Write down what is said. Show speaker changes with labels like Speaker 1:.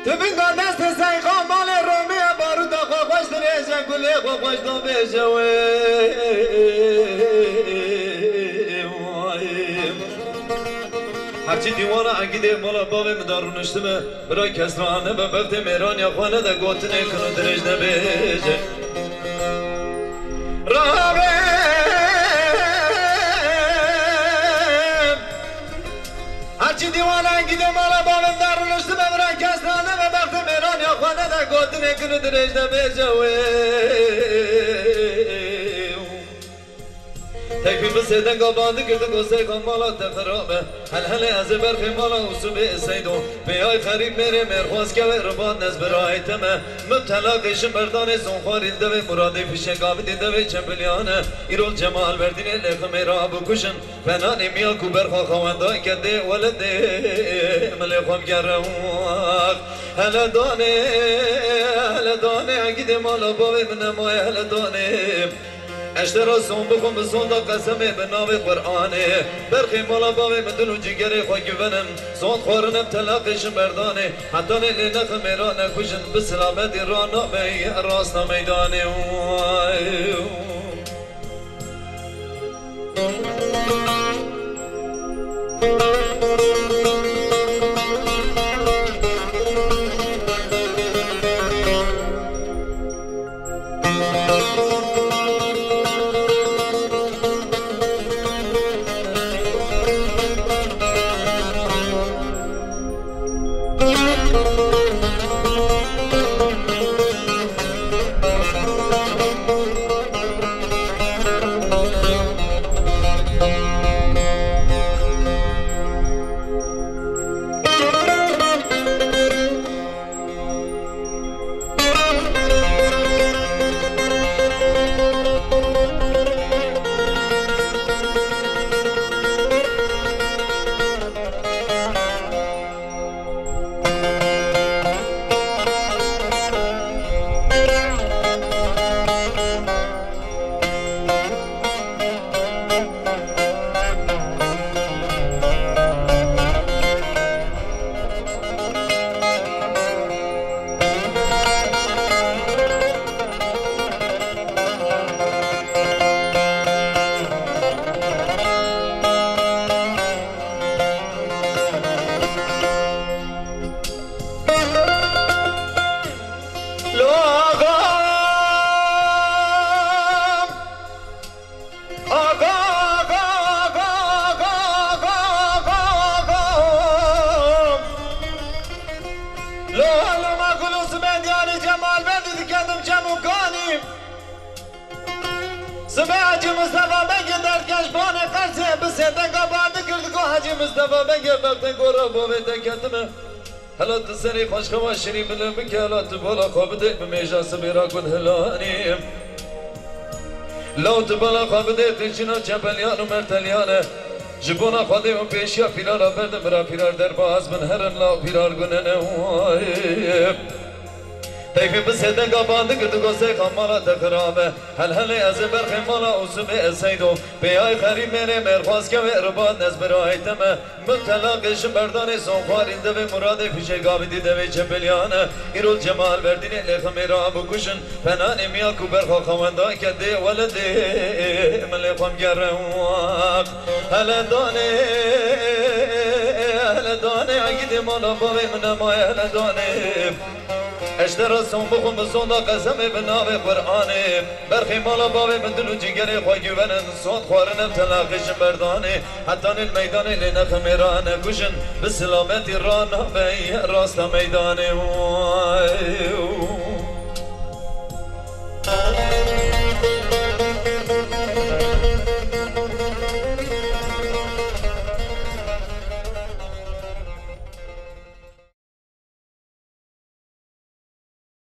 Speaker 1: تبقى دست سيخا مال رومي بارود خوش دريجة كل خوش دبيجة هرچی دیوانه عقیده مالا بابه مدارو نشتمه برای کس رانه به وقت میران یا خانه ده گوتنه کنو درش نبیجه رابه هرچی دیوانه عقیده مالا بابه مدارو نشتمه برای کس رانه به وقت میران یا خانه ده گوتنه کنو درش نبیجه تکفی بسیدن قباندی کرده گوزه کمالا تخرابه هل از برخی مالا اصوبه سیدو بیای خریب میره مرخواست که رباد نز برای تمه مبتلا قیشم بردانه زنخواری دوی مرادی پیشه قابدی دوی چمپلیانه ایرول جمال بردینه لخ میرا بکشن فنانی میا کو برخوا خواندای کده ولده ملیخوام گرواق هل دانه اگید مالا باوی منمای هل دانه اشترا سون بخون بسون دا قسمه به نام قرآنه برخی مالا باوی مدل و جگره خواه گونم سون خورنم تلاقشم بردانه حتی نیلی نخ میرا نکوشن بسلامتی را نامی راست میدانه حاجی مصطفی بگه در کشبان قرصه بسیدن قبانده کردگو حاجی مصطفی بگه وقتی گورا بومه دکتمه هلا تسری خوش خواش شری بلن بکه هلا تبالا خواب ده بمیجا سبیرا کن هلانی لو تبالا خواب ده تیچینا چپلیان و مرتلیانه جبونا خواده و پیشیا پیرارا بردم برا پیرار در باز من هرن لا پیرار گننه تیفی بسیدن قبانده کردگو سیخا مالا تخرابه هل از برخی مالا اصوبه سیدو بیای خریب میره مرخواست که رباد نز برای تمه مبتلاقشم بردانه سنخوارین دوی مراد پیشه قابدی دوی چپلیانه ایرول جمال بردینه لخ میرا بکشن فنانی میا کو برخوا خواندای کده ولده ملیخوام گرواق هل دانه اگید مالا باوی منمای هل دانه اشترا سون بخون بسون دا قسمه به نام قرآنه برخی مالا باوی من دل و جگره خواه گونن سون خوارنم تلاقشم بردانه حتی نیل میدانه لنخ میرانه کشن به سلامتی رانا به راست میدانه